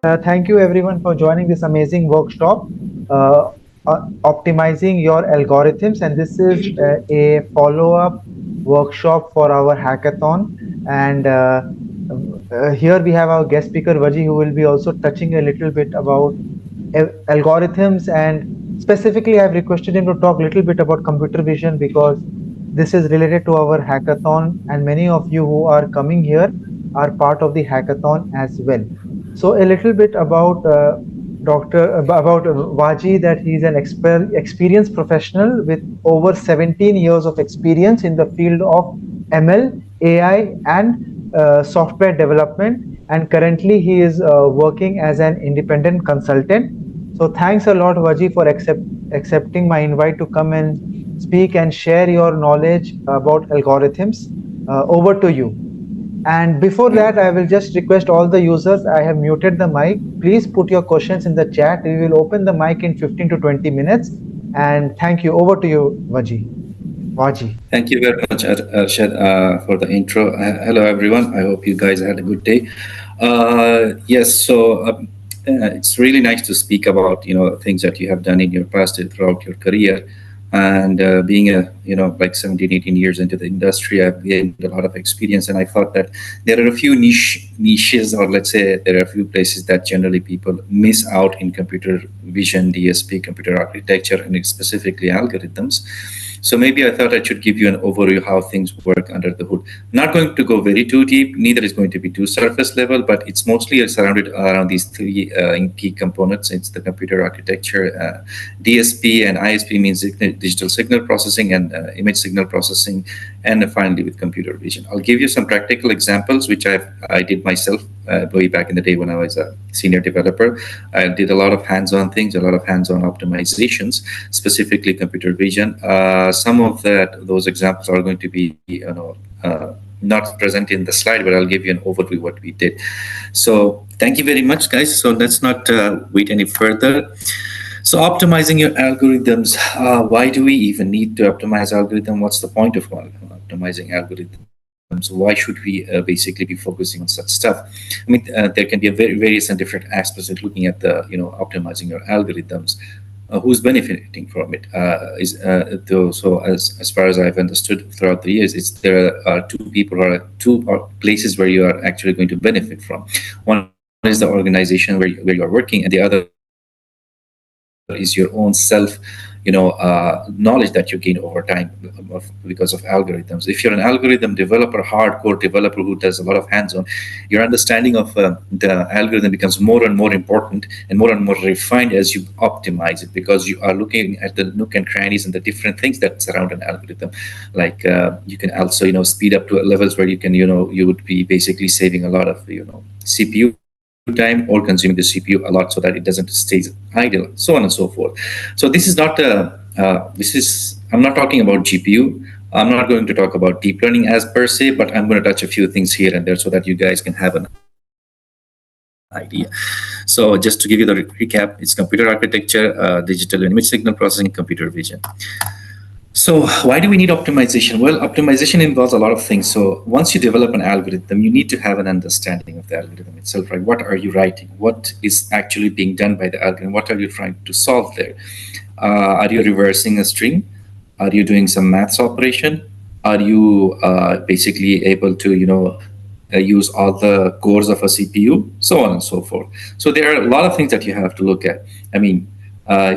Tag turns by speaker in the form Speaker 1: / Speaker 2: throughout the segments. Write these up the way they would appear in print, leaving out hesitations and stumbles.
Speaker 1: Thank you everyone for joining this amazing workshop, optimizing your algorithms. And this is a follow-up workshop for our hackathon. And here we have our guest speaker Wajih, who will be also touching a little bit about algorithms, and specifically I've requested him to talk a little bit about computer vision because this is related to our hackathon, and many of you who are coming here are part of the hackathon as well. So a little bit about about Wajih, that he's an experienced professional with over 17 years of experience in the field of ML, AI, and software development. And currently, he is working as an independent consultant. So thanks a lot, Wajih, for accepting my invite to come and speak and share your knowledge about algorithms. Over to you. And before that, I will just request all the users, I have muted the mic. Please put your questions in the chat. We will open the mic in 15 to 20 minutes. And thank you. Over to you, Wajih.
Speaker 2: Thank you very much, Arshad, for the intro. Hello, everyone. I hope you guys had a good day. Yes, so it's really nice to speak about things that you have done in your past throughout your career. And being like 17, 18 years into the industry, I've gained a lot of experience. And I thought that there are a few niches, or let's say there are a few places that generally people miss out in computer vision, DSP, computer architecture, and specifically algorithms. So maybe I thought I should give you an overview of how things work under the hood. Not going to go very too deep, neither is going to be too surface level, but it's mostly surrounded around these three key components. It's the computer architecture, DSP, and ISP means digital signal processing, and image signal processing, and finally with computer vision. I'll give you some practical examples, which I did myself way back in the day when I was a senior developer. I did a lot of hands-on things, a lot of hands-on optimizations, specifically computer vision. Some of those examples are going to be, not present in the slide, but I'll give you an overview of what we did. So thank you very much, guys. So let's not wait any further. So optimizing your algorithms, why do we even need to optimize algorithm? What's the point of optimizing algorithms? Why should we basically be focusing on such stuff? I mean, there can be various and different aspects of looking at the, optimizing your algorithms. Who's benefiting from it? So as far as I've understood throughout the years, there are two places where you are actually going to benefit from. One is the organization where you are working, and the other is your own self knowledge that you gain over time because of algorithms. If you're an algorithm developer, hardcore developer who does a lot of hands-on, your understanding of the algorithm becomes more and more important and more refined as you optimize it, because you are looking at the nook and crannies and the different things that surround an algorithm. Like you can also speed up to levels where you can you would be basically saving a lot of CPU time or consuming the CPU a lot so that it doesn't stay idle, so on and so forth. So this is not I'm not talking about GPU. I'm not going to talk about deep learning as per se, but I'm going to touch a few things here and there so that you guys can have an idea. So just to give you the recap, it's computer architecture, digital and image signal processing, computer vision. So why do we need optimization? Well, optimization involves a lot of things. So once you develop an algorithm, you need to have an understanding of the algorithm itself, right? What are you writing? What is actually being done by the algorithm? What are you trying to solve there? Are you reversing a string? Are you doing some maths operation? Are you basically able to, use all the cores of a CPU? So on and so forth. So there are a lot of things that you have to look at. I mean,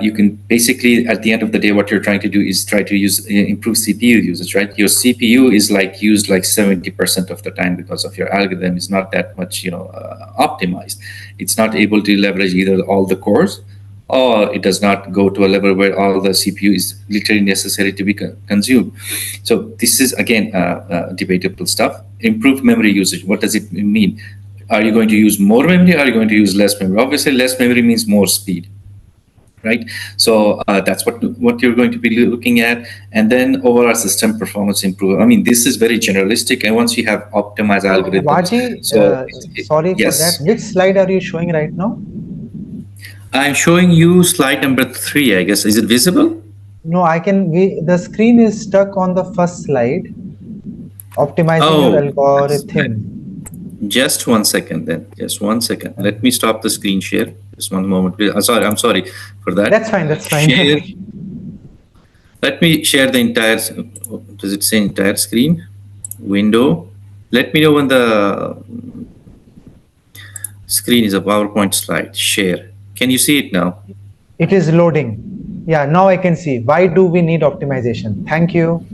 Speaker 2: you can basically, at the end of the day, what you're trying to do is try to improve CPU usage, right? Your CPU is used 70% of the time because of your algorithm is not that much, optimized. It's not able to leverage either all the cores, or it does not go to a level where all the CPU is literally necessary to be consumed. So this is, again, debatable stuff. Improved memory usage. What does it mean? Are you going to use more memory? Or are you going to use less memory? Obviously, less memory means more speed. Right, so that's what you're going to be looking at, and then overall system performance improve. I mean, this is very generalistic, and once you have optimized algorithms.
Speaker 1: Wajih, sorry for that. Which slide are you showing right now?
Speaker 2: I'm showing you slide number 3. I guess, is it visible?
Speaker 1: No, I can. The screen is stuck on the first slide. Optimizing your algorithm.
Speaker 2: Just 1 second then. Just 1 second. Let me stop the screen share. Just one moment, please. I'm sorry for that.
Speaker 1: That's fine. That's fine.
Speaker 2: Share. Let me share the entire, does it say entire screen? Window. Let me know when the screen is a PowerPoint slide. Share. Can you see it now?
Speaker 1: It is loading. Yeah, now I can see. Why do we need optimization? Thank you.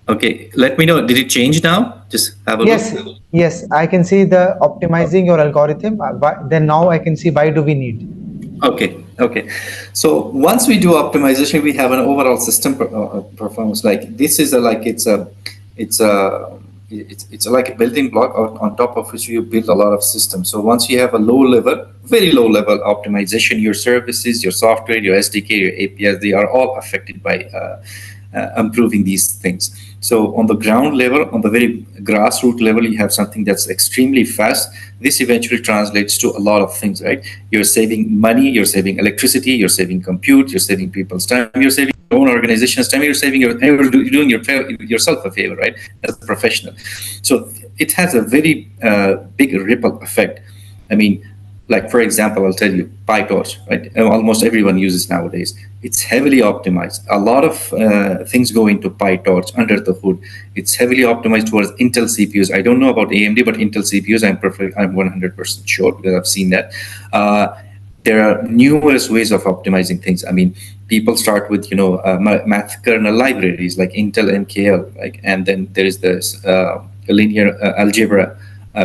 Speaker 2: Okay, let me know. Did it change now? Just have a
Speaker 1: Yes,
Speaker 2: look.
Speaker 1: yes, I can see the optimizing your algorithm. Then now I can see why do we need.
Speaker 2: Okay, okay. So once we do optimization, we have an overall system performance. Like this is a like it's a it's like a building block on top of which you build a lot of systems. So once you have a low level, very low level optimization, your services, your software, your SDK, your APIs, they are all affected by improving these things. So on the ground level, on the very grassroots level, you have something that's extremely fast. This eventually translates to a lot of things, right? You're saving money, you're saving electricity, you're saving compute, you're saving people's time, you're saving your own organization's time, you're doing yourself a favor, right? As a professional. So it has a very big ripple effect. I mean, like for example, I'll tell you PyTorch, right? Almost everyone uses nowadays. It's heavily optimized. A lot of things go into PyTorch under the hood. It's heavily optimized towards Intel CPUs. I don't know about AMD, but Intel CPUs, I'm 100% sure because I've seen that. There are numerous ways of optimizing things. I mean, people start with math kernel libraries like Intel MKL, like, and then there is this linear algebra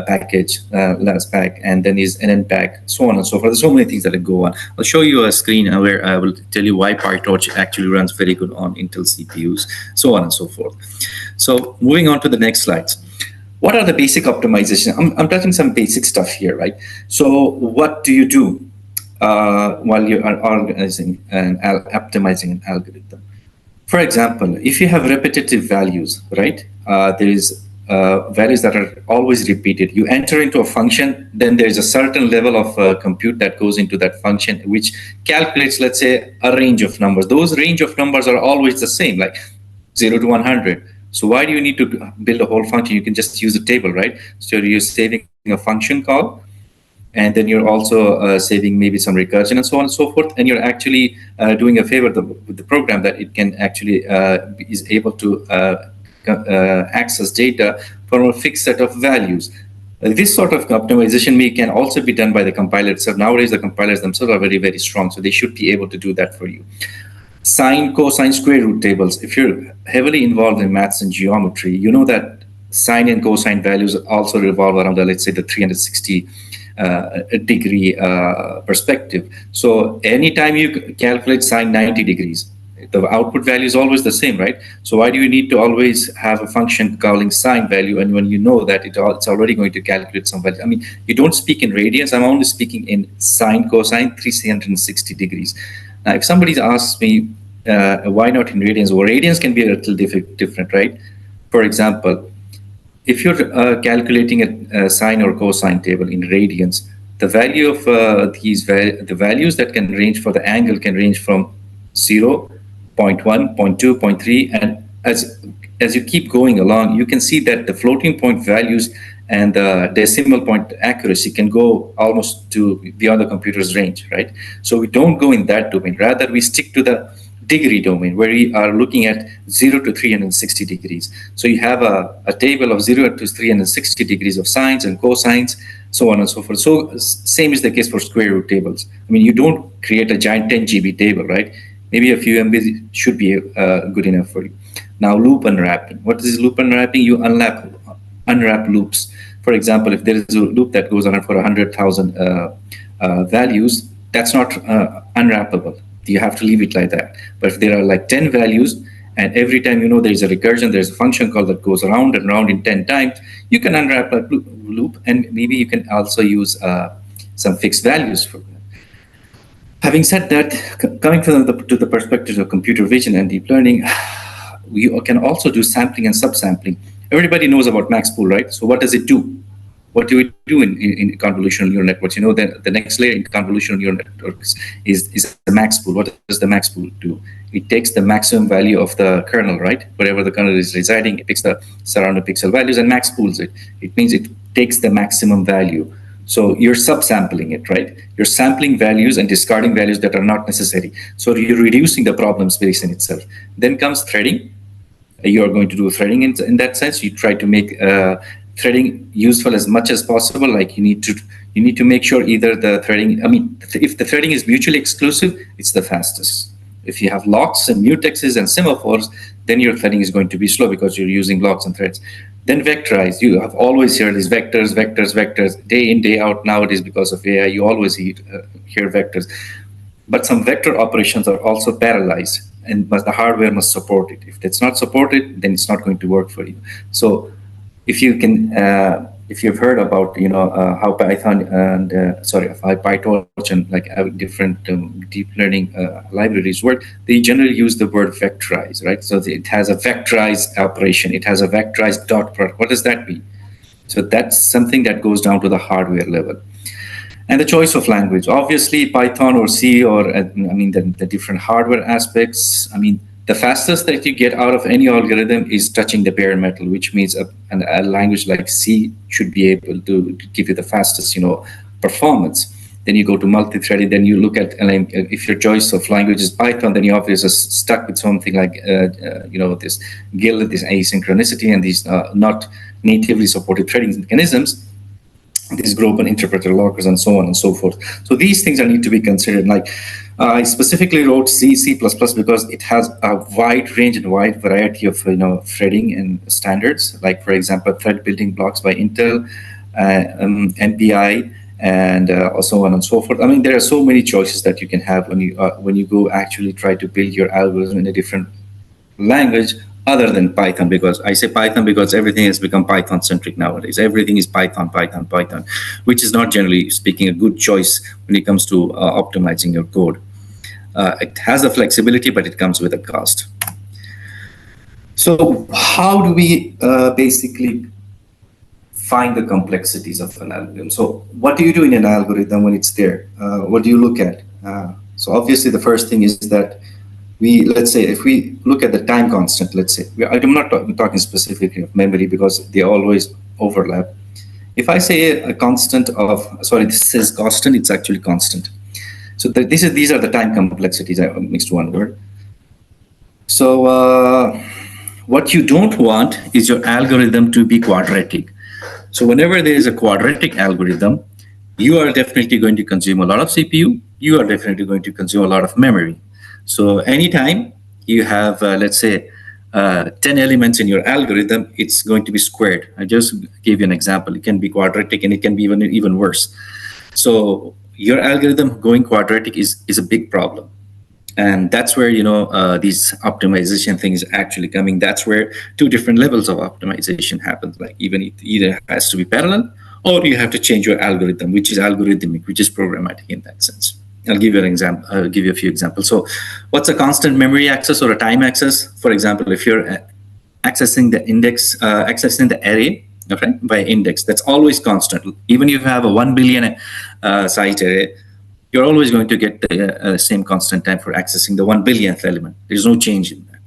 Speaker 2: package, LASPAC, and then is NNPAC, so on and so forth. There's so many things that go on. I'll show you a screen where I will tell you why PyTorch actually runs very good on Intel CPUs, so on and so forth. So moving on to the next slides. What are the basic optimization? I'm touching some basic stuff here, right? So what do you do while you are organizing and optimizing an algorithm? For example, if you have repetitive values, right? There is values that are always repeated. You enter into a function, then there's a certain level of compute that goes into that function, which calculates, let's say, a range of numbers. Those range of numbers are always the same, like 0 to 100. So why do you need to build a whole function? You can just use a table, right? So you're saving a function call, and then you're also saving maybe some recursion and so on and so forth, and you're actually doing a favor with the program that it can actually is able to access data from a fixed set of values. This sort of optimization can also be done by the compiler itself. Nowadays, the compilers themselves are very, very strong, so they should be able to do that for you. Sine, cosine, square root tables. If you're heavily involved in maths and geometry, you know that sine and cosine values also revolve around, let's say, the 360 degree perspective. So anytime you calculate sine 90 degrees, the output value is always the same, right? So why do you need to always have a function calling sine value, and when you know that it's already going to calculate some value? I mean, you don't speak in radians. I'm only speaking in sine, cosine, 360 degrees. Now, if somebody asks me why not in radians, well, radians can be a little different, right? For example, if you're calculating a sine or cosine table in radians, the value of the values that can range for the angle can range from 0, 0.1, 0.2, 0.3, and as you keep going along, you can see that the floating point values and the decimal point accuracy can go almost to beyond the computer's range, right? So we don't go in that domain. Rather, we stick to the degree domain where we are looking at 0 to 360 degrees. So you have a table of 0 to 360 degrees of sines and cosines, so on and so forth. So same is the case for square root tables. I mean, you don't create a giant 10 GB table, right? Maybe a few MB should be good enough for you. Now, loop unwrapping. What is loop unwrapping? You unwrap loops. For example, if there is a loop that goes on for 100,000 values, that's not unwrappable. You have to leave it like that. But if there are like 10 values, and every time there's a recursion, there's a function call that goes around and around in 10 times, you can unwrap a loop, and maybe you can also use some fixed values for that. Having said that, coming from to the perspective of computer vision and deep learning, we can also do sampling and subsampling. Everybody knows about max pool, right? So what does it do? What do we do in convolutional neural networks? The next layer in convolutional neural networks is the max pool. What does the max pool do? It takes the maximum value of the kernel, right? Wherever the kernel is residing, it picks the surrounding pixel values and max pools it. It means it takes the maximum value. So you're subsampling it, right? You're sampling values and discarding values that are not necessary. So you're reducing the problem space in itself. Then comes threading. You are going to do threading in that sense. You try to make threading useful as much as possible. Like you need to make sure either the threading. I mean, if the threading is mutually exclusive, it's the fastest. If you have locks and mutexes and semaphores, then your threading is going to be slow because you're using locks and threads. Then vectorize. You have always heard these vectors, vectors, vectors, day in, day out. Nowadays, because of AI, you always hear vectors. But some vector operations are also parallelized, and the hardware must support it. If it's not supported, then it's not going to work for you. So if you can, if you've heard about how Python and how PyTorch and like different deep learning libraries work, they generally use the word vectorize, right? So it has a vectorized operation. It has a vectorized dot product. What does that mean? So that's something that goes down to the hardware level. And the choice of language, obviously Python or C, or the different hardware aspects. I mean, the fastest that you get out of any algorithm is touching the bare metal, which means a language like C should be able to give you the fastest, performance. Then you go to multi-threaded. Then you look at, if your choice of language is Python, then you obviously stuck with something like this GIL, this asynchronicity, and these not natively supported threading mechanisms, these global interpreter lockers, and so on and so forth. So these things need to be considered. Like I specifically wrote C, C++ because it has a wide range and wide variety of threading and standards. Like for example, thread building blocks by Intel, MPI, and so on and so forth. I mean, there are so many choices that you can have when you go actually try to build your algorithm in a different language other than Python. Because I say Python because everything has become Python centric nowadays. Everything is Python, Python, Python, which is not, generally speaking, a good choice when it comes to optimizing your code. It has the flexibility, but it comes with a cost. So how do we basically find the complexities of an algorithm? So what do you do in an algorithm when it's there? What do you look at? So obviously the first thing is that let's say if we look at the time constant, let's say, I'm not talking specifically of memory because they always overlap. If I say a constant of, sorry, this says constant, it's actually constant. So these are the time complexities. I mixed one word. So what you don't want is your algorithm to be quadratic. So whenever there is a quadratic algorithm, you are definitely going to consume a lot of CPU. You are definitely going to consume a lot of memory. So anytime you have, let's say, 10 elements in your algorithm, it's going to be squared. I just gave you an example. It can be quadratic, and it can be even worse. So your algorithm going quadratic is a big problem. And that's where these optimization things actually coming. That's where two different levels of optimization happens. Like even it either has to be parallel, or you have to change your algorithm, which is algorithmic, which is programmatic in that sense. I'll give you an example. I'll give you a few examples. So what's a constant memory access or a time access? For example, if you're accessing the index, accessing the array, okay, by index, that's always constant. Even if you have a 1 billion site array, you're always going to get the same constant time for accessing the 1 billionth element. There's no change in that.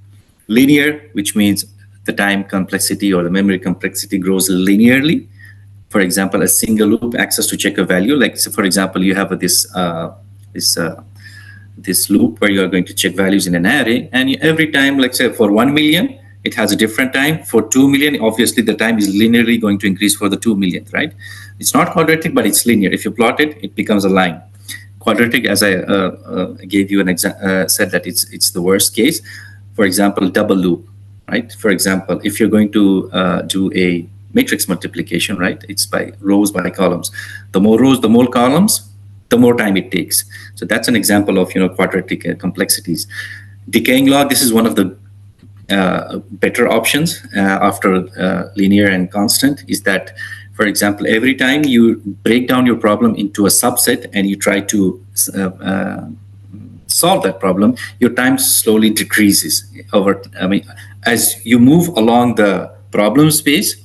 Speaker 2: Linear, which means the time complexity or the memory complexity grows linearly. For example, a single loop access to check a value. Like, so for example, you have this loop where you are going to check values in an array, and every time, like say for 1 million, it has a different time. For 2 million, obviously the time is linearly going to increase for the 2 millionth, right? It's not quadratic, but it's linear. If you plot it, it becomes a line. Quadratic, as I gave you an example, said that it's the worst case. For example, double loop, right? For example, if you're going to do a matrix multiplication, right? It's by rows by columns. The more rows, the more columns, the more time it takes. So that's an example of quadratic complexities. Decaying log, this is one of the better options after linear and constant, is that, for example, every time you break down your problem into a subset and you try to solve that problem, your time slowly decreases as you move along the problem space.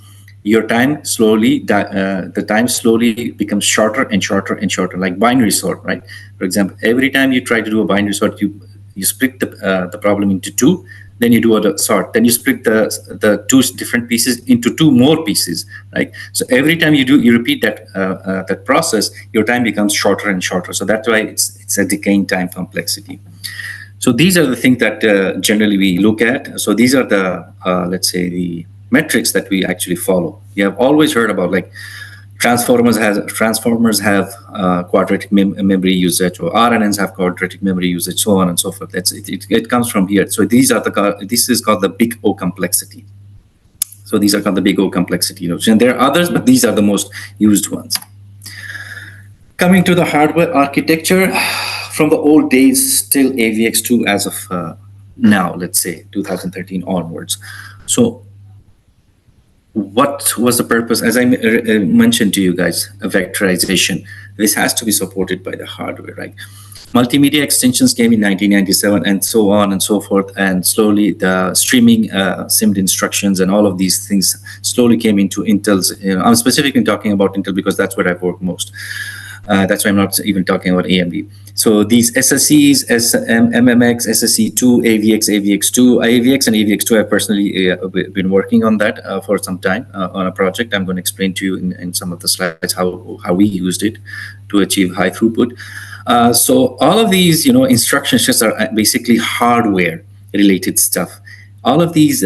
Speaker 2: Your time slowly, the time slowly becomes shorter and shorter and shorter, like binary sort, right? For example, every time you try to do a binary sort, you split the problem into two. then you do a sort, then you split the two different pieces into two more pieces, right? So every time you repeat that process, your time becomes shorter and shorter. So that's why it's a decaying time complexity. So these are the things that generally we look at. So these are the let's say the metrics that we actually follow. You have always heard about, like, transformers have quadratic memory usage, or RNNs have quadratic memory usage, so on and so forth. It comes from here. So this is called the big O complexity. So these are called the big O complexity nodes, and there are others, but these are the most used ones. Coming to the hardware architecture, from the old days, still AVX2 as of now, let's say 2013 onwards. So what was the purpose? As I mentioned to you guys, vectorization. This has to be supported by the hardware, right? Multimedia extensions came in 1997, and so on and so forth. And slowly the streaming SIMD instructions and all of these things slowly came into Intel's. I'm specifically talking about Intel because that's where I've worked most. That's why I'm not even talking about AMD. So these SSCs, MMX, SSC2, AVX, AVX2, AVX and AVX2, I've personally been working on that for some time on a project. I'm going to explain to you in some of the slides how we used it to achieve high throughput. So all of these, instruction sets are basically hardware related stuff. All of these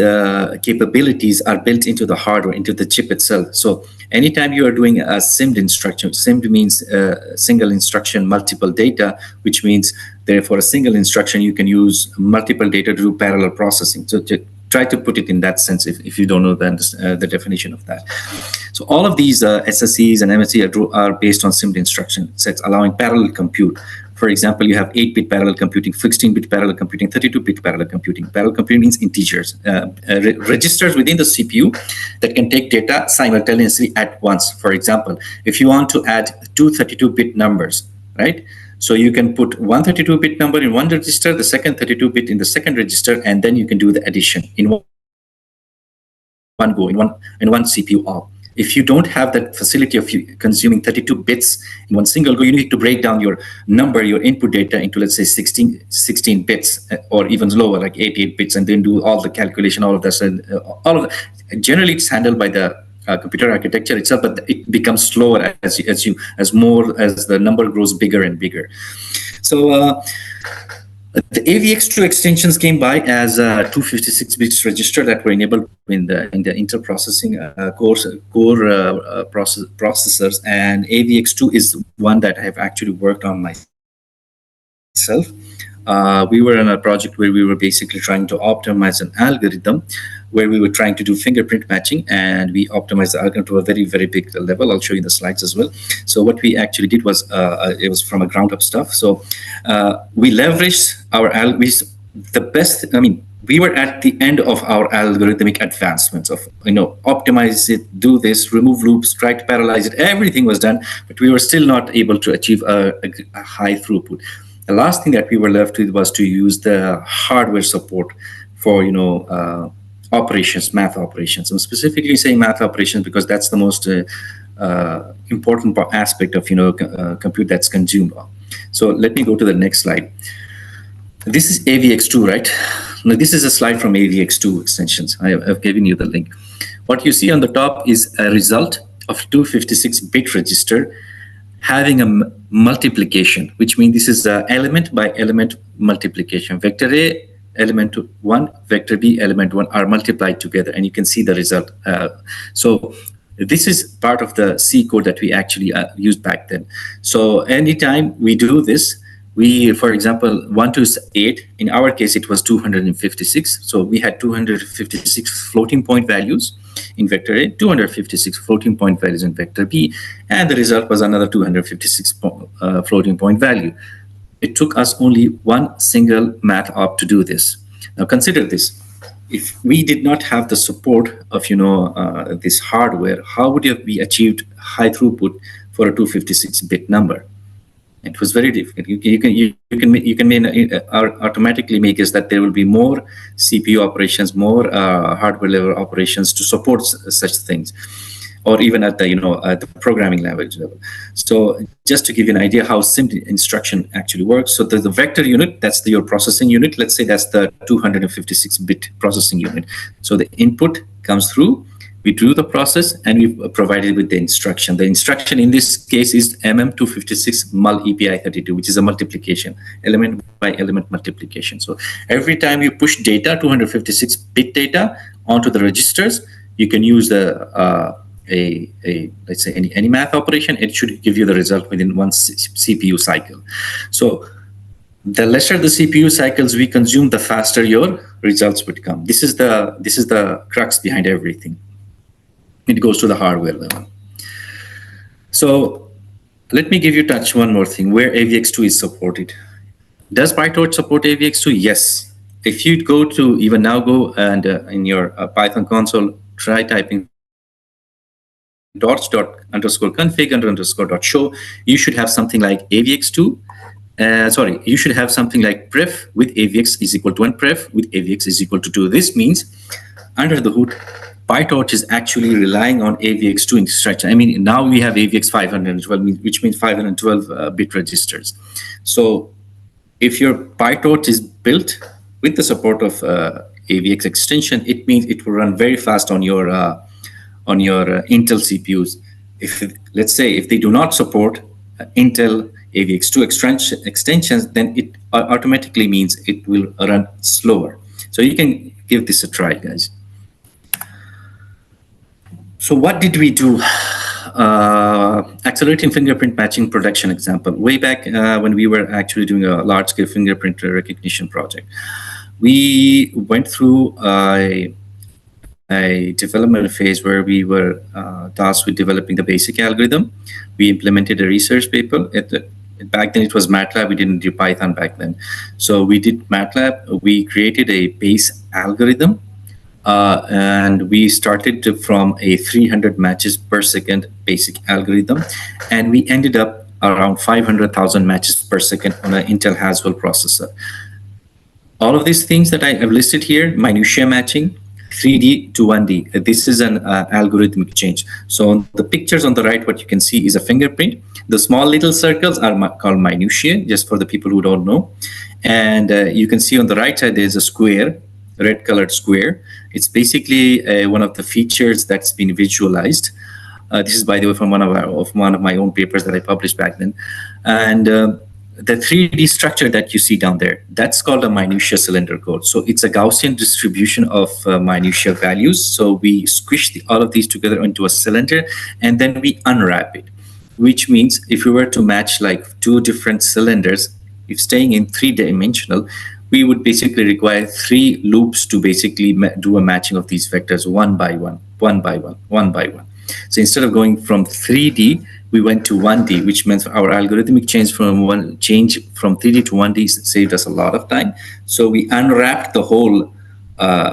Speaker 2: capabilities are built into the hardware, into the chip itself. So anytime you are doing a SIMD instruction, SIMD means single instruction, multiple data, which means therefore a single instruction, you can use multiple data to do parallel processing. So to try to put it in that sense if you don't know the definition of that. So all of these SSCs and MSC are based on SIMD instruction sets, allowing parallel compute. For example, you have 8-bit parallel computing, 16-bit parallel computing, 32-bit parallel computing. Parallel computing means integers, registers within the CPU that can take data simultaneously at once. For example, if you want to add two 32-bit numbers, right? So you can put one 32-bit number in one register, the second 32-bit in the second register, and then you can do the addition in one go, in one CPU all. If you don't have that facility of consuming 32 bits in one single go, you need to break down your input data into, let's say, 16 bits or even lower, like 8 bits, and then do all the calculation, all of this. And generally, it's handled by the computer architecture itself, but it becomes slower as the number grows bigger and bigger. So the AVX2 extensions came by as 256 bits register that were enabled in the Intel processing core processors, and AVX2 is one that I have actually worked on myself. We were in a project where we were basically trying to optimize an algorithm where we were trying to do fingerprint matching, and we optimized the algorithm to a very, very big level. I'll show you the slides as well. So what we actually did was, it was from a ground up stuff. So we leveraged our algorithms, we were at the end of our algorithmic advancements of, optimize it, do this, remove loops, try to parallelize it. Everything was done, but we were still not able to achieve a high throughput. The last thing that we were left with was to use the hardware support for, operations, math operations. I'm specifically saying math operations because that's the most important aspect of, compute that's consumed. So let me go to the next slide. This is AVX2, right? Now, this is a slide from AVX2 extensions. I've given you the link. What you see on the top is a result of 256-bit register having a multiplication, which means this is the element by element multiplication. Vector A, element 1, vector B, element 1 are multiplied together, and you can see the result. So this is part of the C code that we actually used back then. So anytime we do this, for example, 1 to 8, in our case, it was 256. So we had 256 floating point values in vector A, 256 floating point values in vector B, and the result was another 256 floating point value. It took us only one single math op to do this. Now consider this. If we did not have the support of this hardware, how would we achieved high throughput for a 256-bit number? It was very difficult. You can automatically make guess that there will be more CPU operations, more hardware level operations to support such things. or even at the at the programming language level. So just to give you an idea how simple instruction actually works. So the vector unit, that's your processing unit. Let's say that's the 256-bit processing unit. So the input comes through, we do the process, and we provide it with the instruction. The instruction in this case is MM256 mul EPI32, which is a multiplication, element by element multiplication. So every time you push data, 256-bit data, onto the registers, you can use let's say any math operation. It should give you the result within one CPU cycle. So the lesser the CPU cycles we consume, the faster your results would come. This is the crux behind everything. It goes to the hardware level. So let me give you touch one more thing, where AVX2 is supported. Does PyTorch support AVX2? Yes. If you go to, even now, go and in your Python console, try typing dots._config_.show, you should have something like AVX2. You should have something like pref with AVX is equal to 1, pref with AVX is equal to 2. This means under the hood, PyTorch is actually relying on AVX2 instruction. I mean, now we have AVX 512, which means 512 bit registers. So if your PyTorch is built with the support of AVX extension, it means it will run very fast on your Intel CPUs. Let's say if they do not support Intel AVX2 extensions, then it automatically means it will run slower. So you can give this a try, guys. So what did we do? Accelerating fingerprint matching production example. Way back when we were actually doing a large-scale fingerprint recognition project, we went through a development phase where we were tasked with developing the basic algorithm. We implemented a research paper. Back then it was MATLAB. We didn't do Python back then. So we did MATLAB. We created a base algorithm. And we started from a 300 matches per second basic algorithm, and we ended up around 500,000 matches per second on an Intel Haswell processor. All of these things that I have listed here, minutia matching, 3D to 1D, this is an algorithmic change. So on the pictures on the right, what you can see is a fingerprint. The small little circles are called minutia, just for the people who don't know. And you can see on the right side, there's a square, red colored square. It's basically one of the features that's been visualized. This is, by the way, from one of my own papers that I published back then. And the 3D structure that you see down there, that's called a minutia cylinder code. So it's a Gaussian distribution of minutia values. So we squish all of these together into a cylinder, and then we unwrap it, which means if we were to match like two different cylinders, if staying in 3-dimensional, we would basically require 3 loops to basically do a matching of these vectors one by one, one by one, one by one. So instead of going from 3D, we went to 1D, which meant our algorithmic change from 3D to 1D saved us a lot of time. So we unwrapped the whole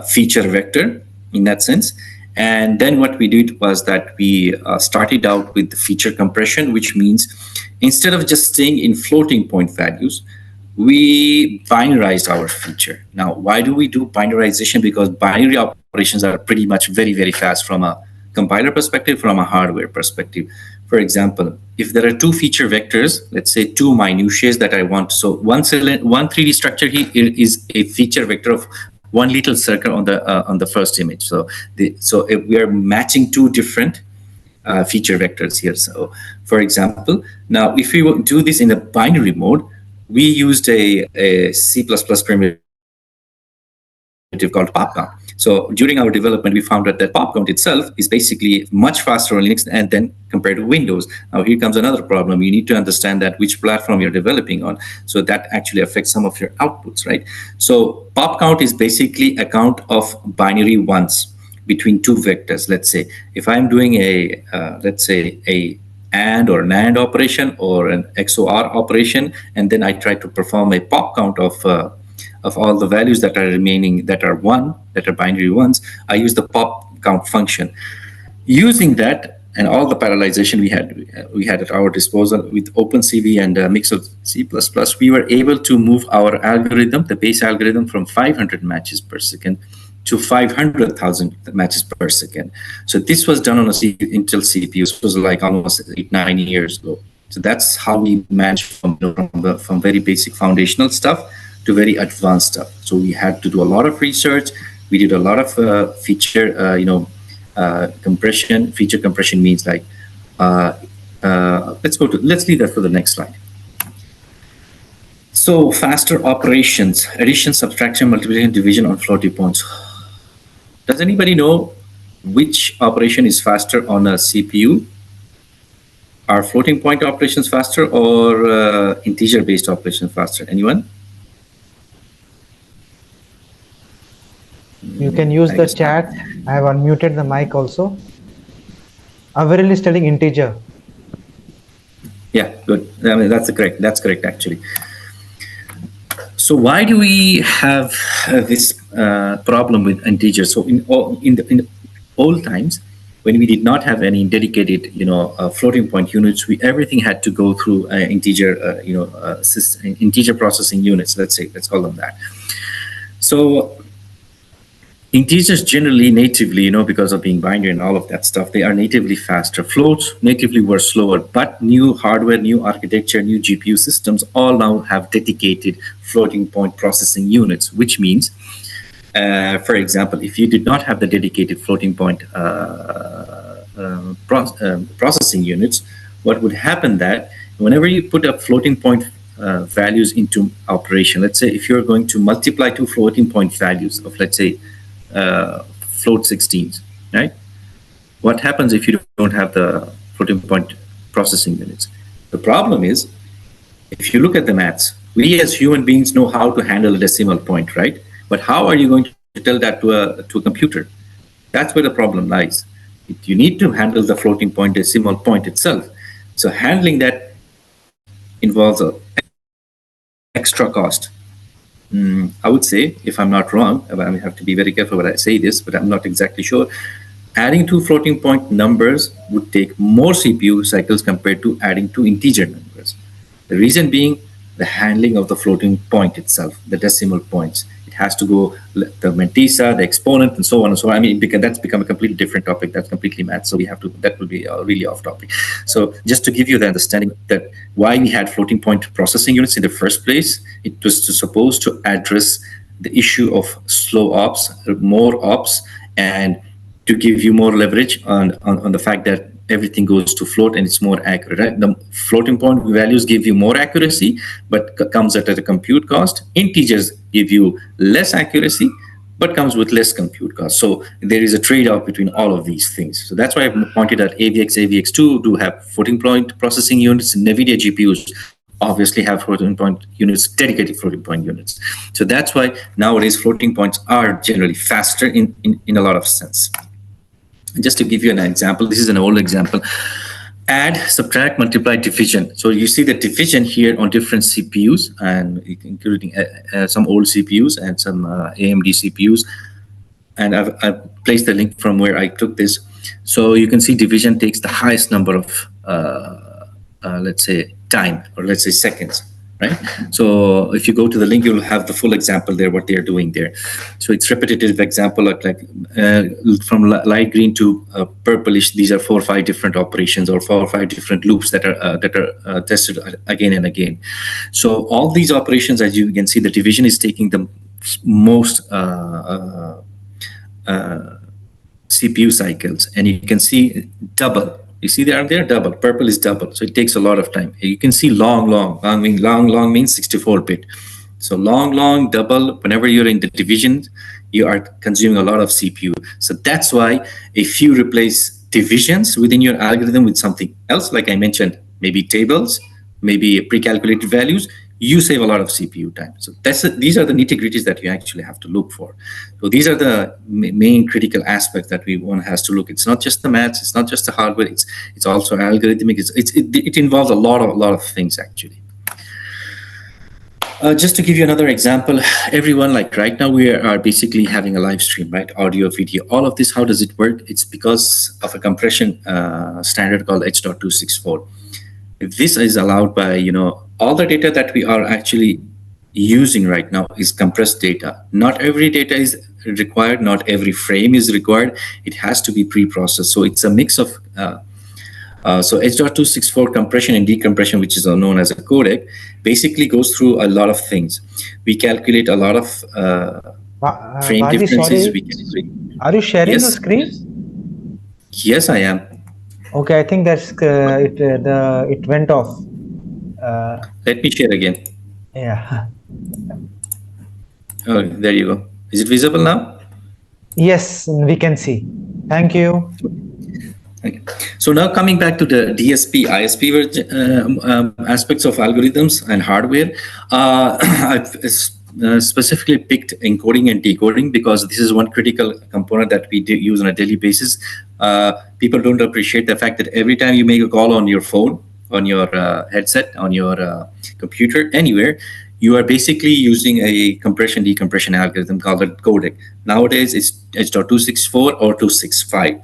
Speaker 2: feature vector in that sense. And then what we did was that we started out with the feature compression, which means instead of just staying in floating point values, we binarized our feature. Now, why do we do binarization? Because binary operations are pretty much very, very fast from a compiler perspective, from a hardware perspective. For example, if there are 2 feature vectors, let's say 2 minutiae that I want, so one 3D structure here is a feature vector of one little circle on the first image. So if we are matching 2 different feature vectors here. So, for example, now if we do this in a binary mode, we used a C++ primitive called popcount. So during our development, we found that popcount itself is basically much faster on Linux and then compared to Windows. Now here comes another problem. You need to understand that which platform you're developing on. So that actually affects some of your outputs, right? So popcount is basically a count of binary ones between 2 vectors. Let's say if I'm doing let's say a AND or NAND operation or an XOR operation, and then I try to perform a pop count of all the values that are remaining that are binary ones, I use the pop count function. Using that and all the parallelization we had at our disposal with OpenCV and a mix of C++, we were able to move our algorithm, the base algorithm, from 500 matches per second to 500,000 matches per second. So this was done on a Intel CPU. This was like almost 8, 9 years ago. So that's how we managed from very basic foundational stuff to very advanced stuff. So we had to do a lot of research. We did a lot of compression. Feature compression means like let's leave that for the next slide. So faster operations, addition, subtraction, multiplication, division on floating points. Does anybody know which operation is faster on a CPU? Are floating point operations faster or integer-based operations faster? Anyone?
Speaker 1: You can use the chat. I have unmuted the mic also. Averil is telling integer.
Speaker 2: Yeah, good. I mean, that's correct actually. So why do we have this problem with integers? So in old times, when we did not have any dedicated, floating point units, everything had to go through integer processing units. Let's call them that. So integers generally natively, because of being binary and all of that stuff, they are natively faster. Floats natively were slower, but new hardware, new architecture, new GPU systems all now have dedicated floating point processing units, which means, for example, if you did not have the dedicated floating point processing units, what would happen that whenever you put up floating point values into operation, let's say if you're going to multiply two floating point values of, let's say, float 16s, right? What happens if you don't have the floating point processing units? The problem is, if you look at the maths, we as human beings know how to handle a decimal point, right? But how are you going to tell that to a computer? That's where the problem lies. You need to handle the floating point decimal point itself. So handling that involves an extra cost. I would say, if I'm not wrong, I have to be very careful when I say this, but I'm not exactly sure. Adding two floating point numbers would take more CPU cycles compared to adding two integer numbers. The reason being the handling of the floating point itself, the decimal points. It has to go the mantissa, the exponent, and so on and so on. I mean, because that's become a completely different topic. That's completely math. So that will be really off topic. So just to give you the understanding that why we had floating point processing units in the first place, it was supposed to address the issue of slow ops, more ops, and to give you more leverage on the fact that everything goes to float and it's more accurate. Right? The floating point values give you more accuracy, but comes at a compute cost. Integers give you less accuracy, but comes with less compute cost. So there is a trade-off between all of these things. So that's why I pointed out AVX2 do have floating point processing units. NVIDIA GPUs obviously have floating point units, dedicated floating point units. So that's why nowadays floating points are generally faster in a lot of sense. Just to give you an example, this is an old example. Add, subtract, multiply, division. So you see the division here on different CPUs, and including some old CPUs and some AMD CPUs. And I've placed the link from where I took this. So you can see division takes the highest number of, let's say, time, or let's say seconds. Right. So if you go to the link, you'll have the full example there, what they're doing there. So it's repetitive example, like from light green to purplish. These are 4 or 5 different operations or 4 or 5 different loops that are tested again and again. So all these operations, as you can see, the division is taking the most CPU cycles, and you can see double. You see there, double. Purple is double, so it takes a lot of time. You can see long means 64-bit. So long, double. Whenever you're in the division, you are consuming a lot of CPU. So that's why if you replace divisions within your algorithm with something else, like I mentioned, maybe tables, maybe pre-calculated values, you save a lot of CPU time. So these are the nitty-gritties that you actually have to look for. So these are the main critical aspects that one has to look. It's not just the maths, it's not just the hardware, it's also algorithmic. It involves a lot of things actually. Just to give you another example, everyone, like right now we are basically having a live stream, right? Audio, video, all of this. How does it work? It's because of a compression standard called H.264. This is allowed by, all the data that we are actually using right now is compressed data. Not every data is required, not every frame is required. It has to be pre-processed. So it's a mix of so H.264 compression and decompression, which is known as a codec, basically goes through a lot of things. We calculate a lot of frame
Speaker 1: Wajih,
Speaker 2: differences.
Speaker 1: sorry, are you sharing your
Speaker 2: Yes,
Speaker 1: screen?
Speaker 2: yes, I am.
Speaker 1: Okay, I think that's it went off.
Speaker 2: Let me share again.
Speaker 1: Yeah.
Speaker 2: Oh, there you go. Is it visible now?
Speaker 1: Yes, we can see. Thank you.
Speaker 2: Okay. So now coming back to the DSP, ISP aspects of algorithms and hardware, I've specifically picked encoding and decoding because this is one critical component that we use on a daily basis. People don't appreciate the fact that every time you make a call on your phone, on your headset, on your computer, anywhere, you are basically using a compression decompression algorithm called a codec. Nowadays, it's H.264 or 265.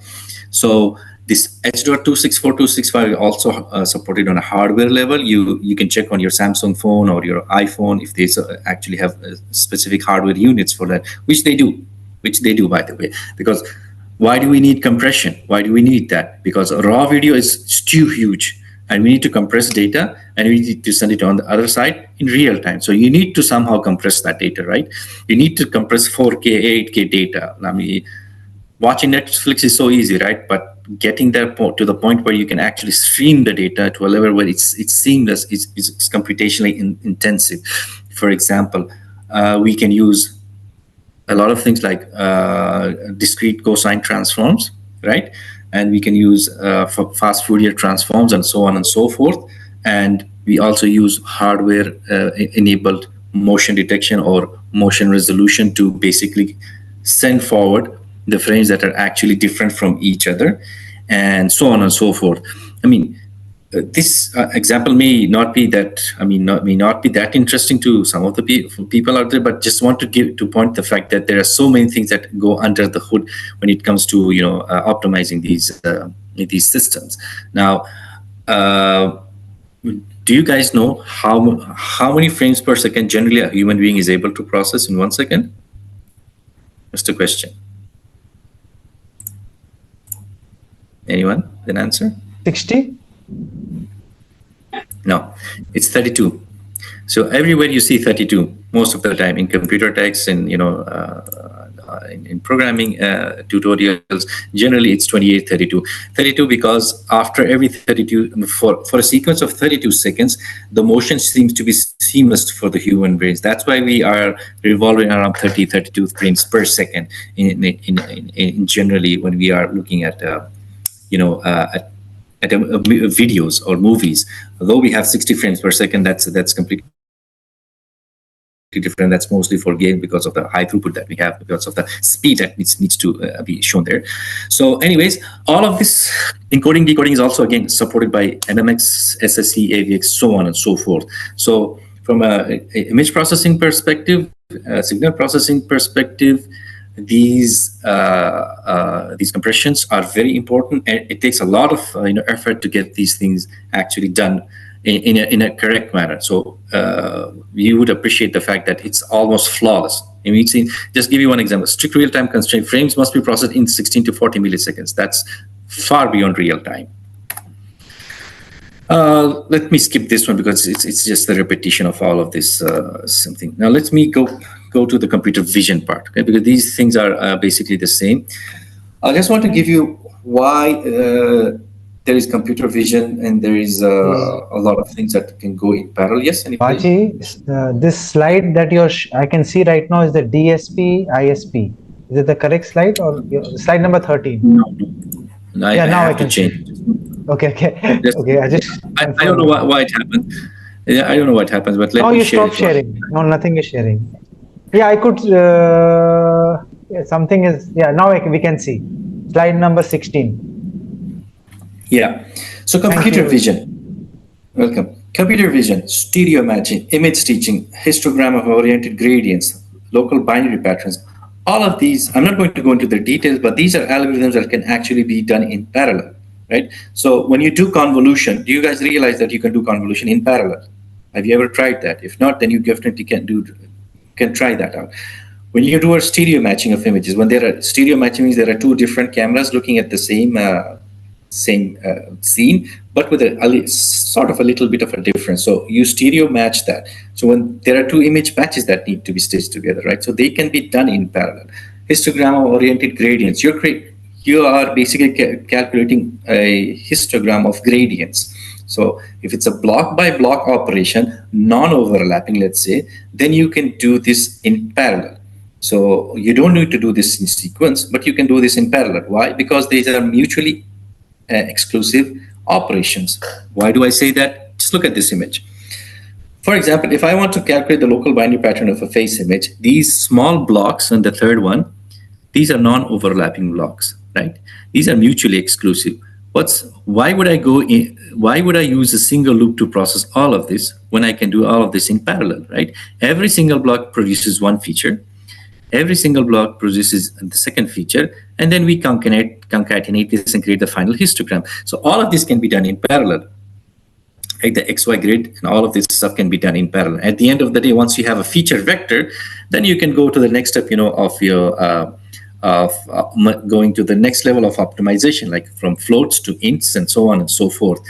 Speaker 2: So this H.264, 265 is also supported on a hardware level. You can check on your Samsung phone or your iPhone if they actually have specific hardware units for that, which they do, by the way. Because why do we need compression? Why do we need that? Because raw video is too huge, and we need to compress data, and we need to send it on the other side in real time. So you need to somehow compress that data, right? You need to compress 4K, 8K data. I mean, watching Netflix is so easy, right? But getting there to the point where you can actually stream the data to a level where it's seamless is computationally intensive. For example, we can use a lot of things like discrete cosine transforms, right? And we can use fast Fourier transforms and so on and so forth. And we also use hardware enabled motion detection or motion resolution to basically send forward the frames that are actually different from each other, and so on and so forth. I mean, this example may not be that, may not be that interesting to some of the people out there, but just want to point the fact that there are so many things that go under the hood when it comes to optimizing these systems. Now, do you guys know how many frames per second generally a human being is able to process in 1 second? Just a question. Anyone? An answer?
Speaker 1: 60?
Speaker 2: No, it's 32. So everywhere you see 32 most of the time in computer text and in programming tutorials, generally it's 28, 32. 32 because after every 32, for a sequence of 32 seconds, the motion seems to be seamless for the human brains. That's why we are revolving around 30, 32 frames per second in generally when we are looking at videos or movies. Although we have 60 frames per second, that's completely different. That's mostly for game because of the high throughput that we have, because of the speed that needs to be shown there. So anyways, all of this encoding decoding is also again supported by MMX, SSE, AVX, so on and so forth. So from a image processing perspective, signal processing perspective, these compressions are very important, and it takes a lot of effort to get these things actually done in a correct manner. So you would appreciate the fact that it's almost flawless. I mean, just give you one example. Strict real-time constraint frames must be processed in 16 to 40 milliseconds. That's far beyond real time. Let me skip this one because it's just the repetition of all of this something. Now let me go to the computer vision part, okay? Because these things are basically the same. I just want to give you why there is computer vision and there is a lot of things that can go in parallel. Yes,
Speaker 1: Wajih, this slide that I can see right now is the DSP ISP. Is it the correct slide or slide number 13?
Speaker 2: No, I
Speaker 1: now
Speaker 2: have
Speaker 1: I can
Speaker 2: to change.
Speaker 1: Okay. Okay.
Speaker 2: I don't know why it happened. Yeah, I don't know what happens, but let me
Speaker 1: you
Speaker 2: share
Speaker 1: stop sharing. No, nothing is sharing. Yeah, I could. Something is. Yeah, now we can see. Slide number 16.
Speaker 2: Yeah. So computer vision. Welcome. Computer vision, stereo matching, image stitching, histogram of oriented gradients, local binary patterns. All of these, I'm not going to go into the details, but these are algorithms that can actually be done in parallel, right? So when you do convolution, do you guys realize that you can do convolution in parallel? Have you ever tried that? If not, then you definitely can try that out. When you do a stereo matching of images, when there are stereo matching means there are two different cameras looking at the same scene, but with sort of a little bit of a difference. So you stereo match that. So when there are two image matches that need to be stitched together, right? So they can be done in parallel. Histogram-oriented gradients. You are basically calculating a histogram of gradients. So if it's a block by block operation, non-overlapping, let's say, then you can do this in parallel. So you don't need to do this in sequence, but you can do this in parallel. Why? Because these are mutually exclusive operations. Why do I say that? Just look at this image. For example, if I want to calculate the local binary pattern of a face image, these small blocks on the third one, these are non-overlapping blocks, right? These are mutually exclusive. Why would I go in? Why would I use a single loop to process all of this when I can do all of this in parallel, right? Every single block produces one feature. Every single block produces the second feature, and then we concatenate this and create the final histogram. So all of this can be done in parallel. Like the XY grid and all of this stuff can be done in parallel. At the end of the day, once you have a feature vector, then you can go to the next step, of your going to the next level of optimization, like from floats to ints and so on and so forth.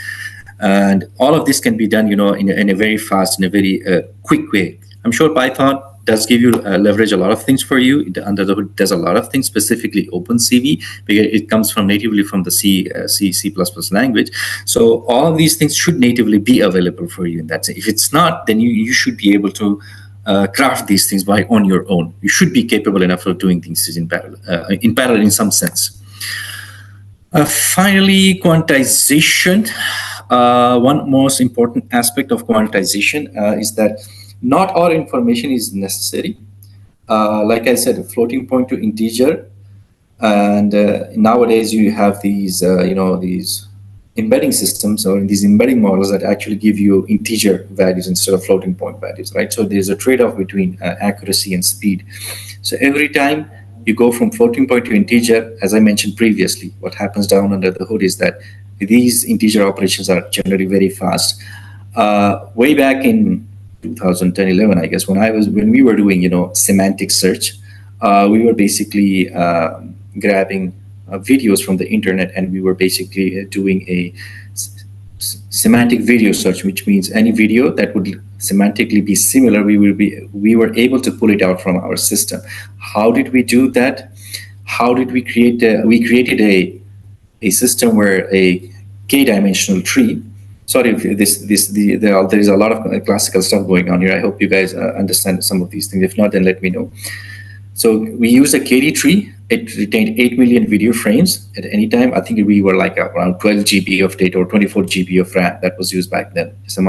Speaker 2: And all of this can be done, in a very fast, in a very quick way. I'm sure Python does give you leverage a lot of things for you. It, under the hood, does a lot of things, specifically OpenCV, because it comes from natively from the C++ language. So all of these things should natively be available for you in that sense. If it's not, then you should be able to craft these things on your own. You should be capable enough of doing things in parallel in some sense. Finally, quantization. One most important aspect of quantization is that not all information is necessary. Like I said, floating point to integer, and nowadays you have these, these embedding systems or these embedding models that actually give you integer values instead of floating point values, right? So there's a trade-off between accuracy and speed. So every time you go from floating point to integer, as I mentioned previously, what happens down under the hood is that these integer operations are generally very fast. Way back in 2010, 11, I guess, when we were doing, semantic search, we were basically grabbing videos from the internet, and we were basically doing a semantic video search, which means any video that would semantically be similar, we were able to pull it out from our system. How did we do that? How did we create? We created a system where a k-dimensional tree. Sorry if there is a lot of classical stuff going on here. I hope you guys understand some of these things. If not, then let me know. So we use a KD tree. It retained 8 million video frames at any time. I think we were like around 12 GB of data or 24 GB of RAM that was used back then. It's the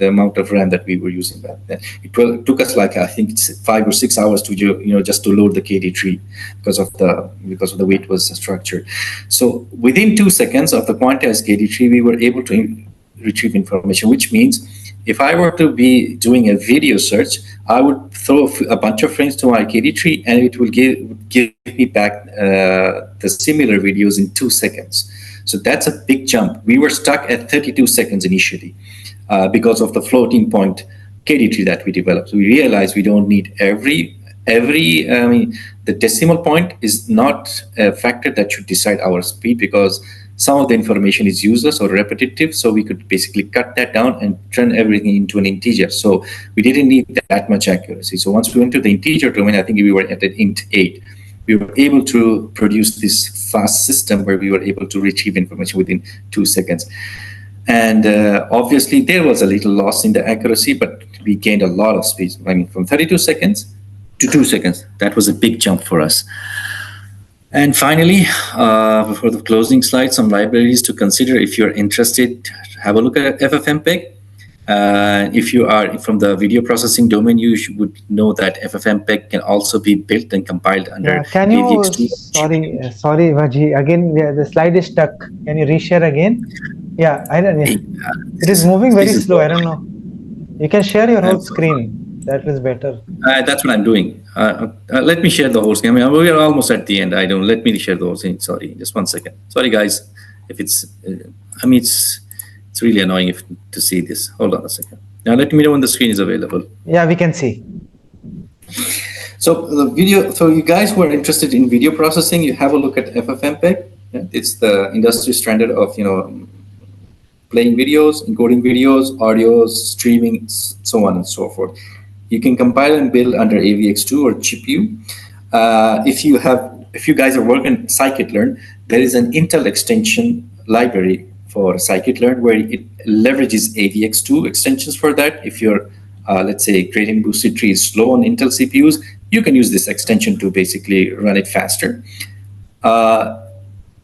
Speaker 2: amount of RAM that we were using back then. It took us like, I think it's 5 or 6 hours to just to load the KD tree because of the way it was structured. So within 2 seconds of the quantized KD tree, we were able to retrieve information, which means if I were to be doing a video search, I would throw a bunch of frames to my KD tree, and it will give me back the similar videos in 2 seconds. So that's a big jump. We were stuck at 32 seconds initially because of the floating point KD tree that we developed. So we realized we don't need every. The decimal point is not a factor that should decide our speed, because some of the information is useless or repetitive, so we could basically cut that down and turn everything into an integer. So we didn't need that much accuracy. So once we went to the integer domain, I think we were at an int 8. We were able to produce this fast system where we were able to retrieve information within 2 seconds. And obviously, there was a little loss in the accuracy, but we gained a lot of speed. I mean, from 32 seconds to 2 seconds. That was a big jump for us. And finally, for the closing slide, some libraries to consider if you're interested. Have a look at FFmpeg. If you are from the video processing domain, you would know that FFmpeg can also be built and compiled under
Speaker 1: Can you,
Speaker 2: AVX2.
Speaker 1: sorry, Wajih, again, the slide is stuck. Can you reshare again? Yeah, I don't know. It is moving very slow. I don't know. You can share your whole screen. That is better. That's
Speaker 2: what I'm doing. Let me share the whole screen. I mean, we are almost at the end. Let me share the whole screen. Sorry, just 1 second. Sorry, guys. If it's, it's really annoying to see this. Hold on a second. Now let me know when the screen is available.
Speaker 1: Yeah, we can see.
Speaker 2: So the video, so you guys who are interested in video processing, you have a look at FFmpeg. Yeah, it's the industry standard of playing videos, encoding videos, audios, streaming, so on and so forth. You can compile and build under AVX2 or GPU. If you guys are working scikit-learn, there is an Intel extension library for scikit-learn where it leverages AVX2 extensions for that. If you're, let's say, creating boosted tree is slow on Intel CPUs, you can use this extension to basically run it faster.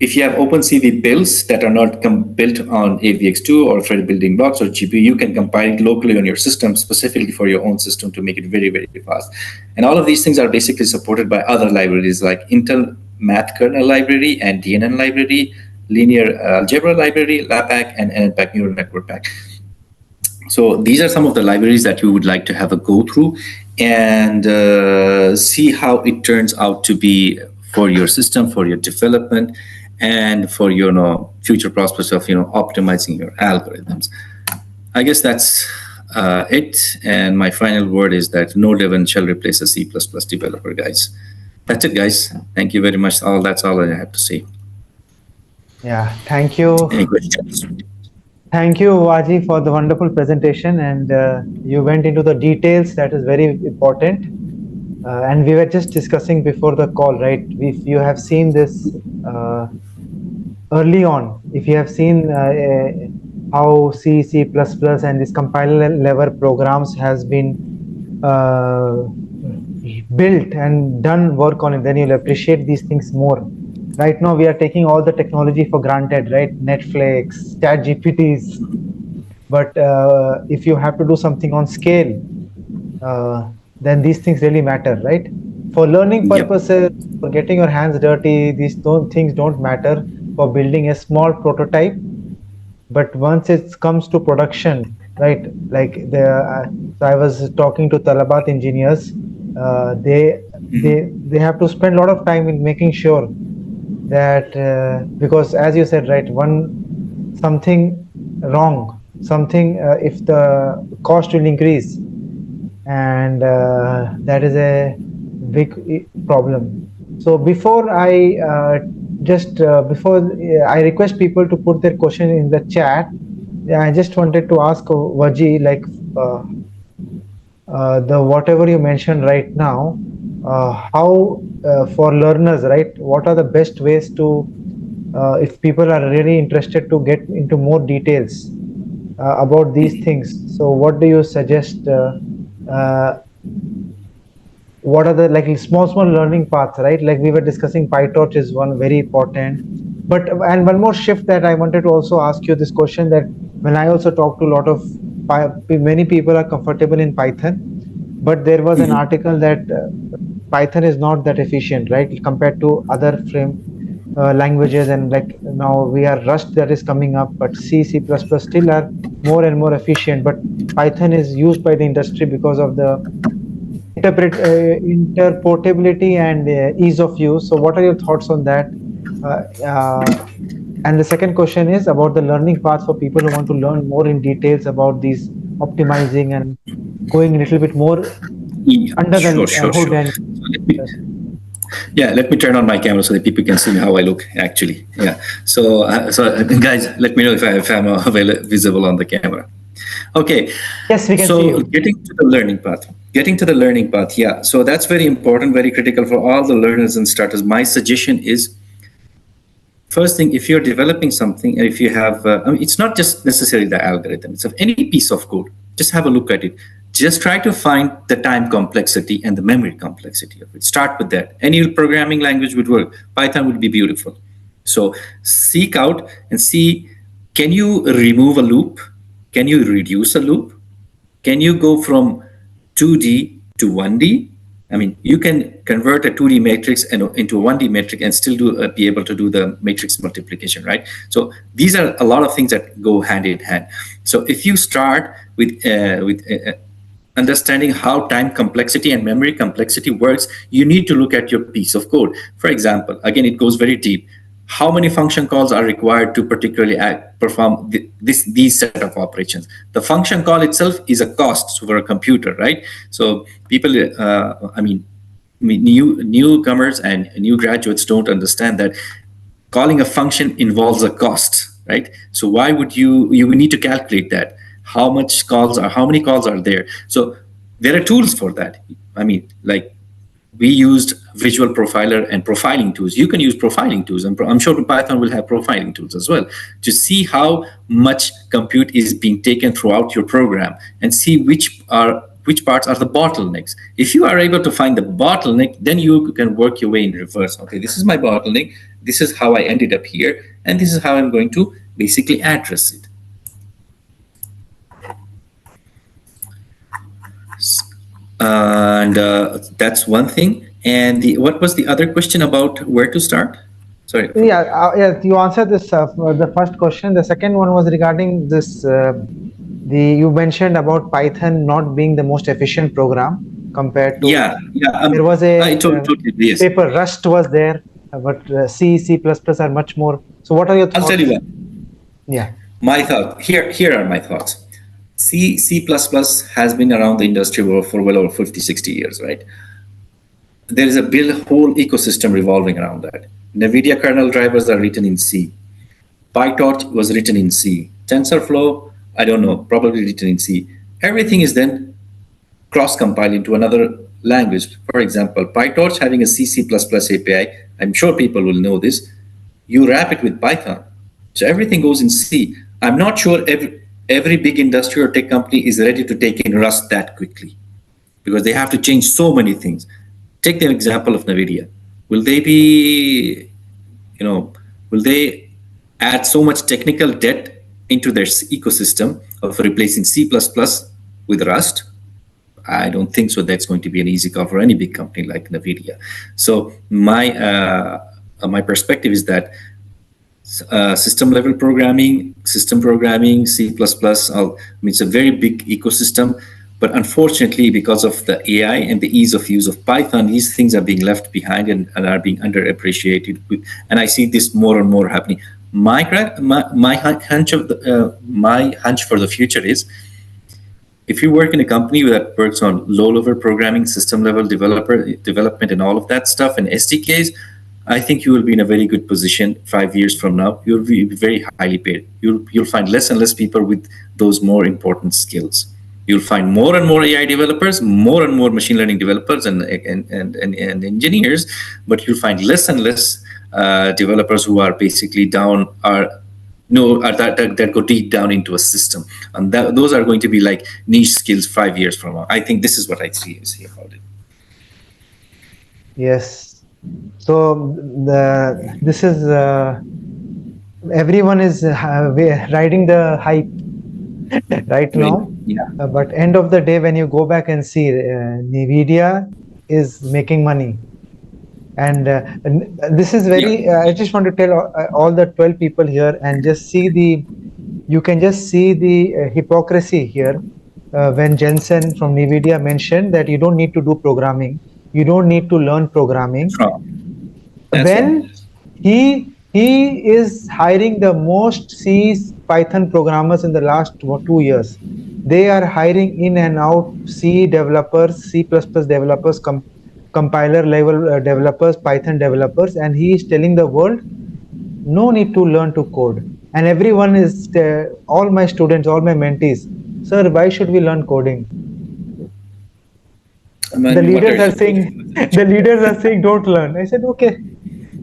Speaker 2: If you have OpenCV builds that are not built on AVX2 or thread building blocks or GPU, you can compile it locally on your system, specifically for your own system, to make it very, very fast. And all of these things are basically supported by other libraries like Intel Math Kernel Library and DNN Library, Linear Algebra Library, LAPACK, and NNPACK Neural Network Pack. So these are some of the libraries that you would like to have a go through and see how it turns out to be for your system, for your development, and for your future prospects of optimizing your algorithms. I guess that's it. And my final word is that no dev shall replace a C++ developer, guys. That's it, guys. Thank you very much. That's all I have to say.
Speaker 1: Yeah, thank you.
Speaker 2: Any questions?
Speaker 1: Thank you, Wajih, for the wonderful presentation, and you went into the details. That is very important. And we were just discussing before the call, right? If you have seen this early on, if you have seen how C, C++, and this compiler level programs has been built and done work on it, then you'll appreciate these things more. Right now, we are taking all the technology for granted, right? Netflix, ChatGPTs. But if you have to do something on scale, then these things really matter, right? For learning purposes, for getting your hands dirty, these things don't matter for building a small prototype. But once it comes to production, right? Like so I was talking to Talabat engineers. They have to spend a lot of time in making sure that because, as you said, right, something wrong, if the cost will increase, and that is a big problem. So before I request people to put their question in the chat, I just wanted to ask Wajih, like the whatever you mentioned right now, how for learners, right, what are the best ways to, if people are really interested to get into more details about these things, so what do you suggest? What are the small learning paths, right? Like we were discussing, PyTorch is one very important. But and one more shift that I wanted to also ask you this question, that when I also talk to a lot of many people are comfortable in Python, but there was an article that Python is not that efficient, right, compared to other languages, and like now we are Rust that is coming up, but C, C++ still are more and more efficient. But Python is used by the industry because of the interpretability and ease of use. So what are your thoughts on that? And the second question is about the learning path for people who want to learn more in details about these optimizing and going a little bit more under the hood. And
Speaker 2: let me turn on my camera so that people can see how I look actually. Yeah. So guys, let me know if I'm visible on the camera. Okay.
Speaker 1: Yes, we can see you.
Speaker 2: Getting to the learning path. Yeah. So that's very important, very critical for all the learners and starters. My suggestion is, first thing, if you're developing something, and if you have, it's not just necessarily the algorithm, it's of any piece of code, just have a look at it. Just try to find the time complexity and the memory complexity of it. Start with that. Any programming language would work. Python would be beautiful. So seek out and see, can you remove a loop? Can you reduce a loop? Can you go from 2D to 1D? I mean, you can convert a 2D matrix into a 1D matrix and still be able to do the matrix multiplication, right? So these are a lot of things that go hand in hand. So if you start with understanding how time complexity and memory complexity works, you need to look at your piece of code. For example, again, it goes very deep. How many function calls are required to particularly perform these set of operations? The function call itself is a cost for a computer, right? So people, newcomers and new graduates don't understand that calling a function involves a cost, right? So why would you need to calculate that? How many calls are there? So there are tools for that. I mean, like we used visual profiler and profiling tools. You can use profiling tools, and I'm sure Python will have profiling tools as well to see how much compute is being taken throughout your program and see which parts are the bottlenecks. If you are able to find the bottleneck, then you can work your way in reverse. Okay, this is my bottleneck. This is how I ended up here, and this is how I'm going to basically address it. And that's one thing. And what was the other question about where to start? Sorry.
Speaker 1: Yeah, you answered this the first question. The second one was regarding this. The you mentioned about Python not being the most efficient program compared to.
Speaker 2: Yeah.
Speaker 1: There was a
Speaker 2: I totally agree. Yes.
Speaker 1: paper Rust was there, but C, C++ are much more. So, what are your thoughts?
Speaker 2: I'll tell you what.
Speaker 1: Yeah.
Speaker 2: My thought here are my thoughts. C++ has been around the industry for well over 50, 60 years, right? There is a whole ecosystem revolving around that. NVIDIA kernel drivers are written in C. PyTorch was written in C. TensorFlow, I don't know, probably written in C. Everything is then cross-compiled into another language. For example, PyTorch having a C++ API, I'm sure people will know this. You wrap it with Python. So everything goes in C. I'm not sure every big industry or tech company is ready to take in Rust that quickly because they have to change so many things. Take the example of NVIDIA. Will they add so much technical debt into their ecosystem of replacing C++ with Rust? I don't think so. That's going to be an easy call for any big company like NVIDIA. So my perspective is that system level programming, system programming, C++, it's a very big ecosystem. But unfortunately, because of the AI and the ease of use of Python, these things are being left behind and are being underappreciated. And I see this more and more happening. My hunch for the future is, if you work in a company that works on low-level programming, system-level development, and all of that stuff, and SDKs, I think you will be in a very good position 5 years from now. You'll be very highly paid. You'll find less and less people with those more important skills. You'll find more and more AI developers, more and more machine learning developers and engineers, but you'll find less and less developers who are basically that go deep down into a system, and those are going to be like niche skills 5 years from now. I think this is what I see about it.
Speaker 1: Yes. So this is everyone is riding the hype right now.
Speaker 2: Yeah.
Speaker 1: But end of the day, when you go back and see, NVIDIA is making money. And this is very, I just want to tell all the 12 people here and just see you can just see the hypocrisy here when Jensen from NVIDIA mentioned that you don't need to do programming. You don't need to learn programming. When he is hiring the most C Python programmers in the last 2 years. They are hiring in and out C developers, C++ developers, compiler level developers, Python developers, and he is telling the world, no need to learn to code. And everyone is, all my students, all my mentees, sir, why should we learn coding? The leaders are saying, don't learn. I said, okay,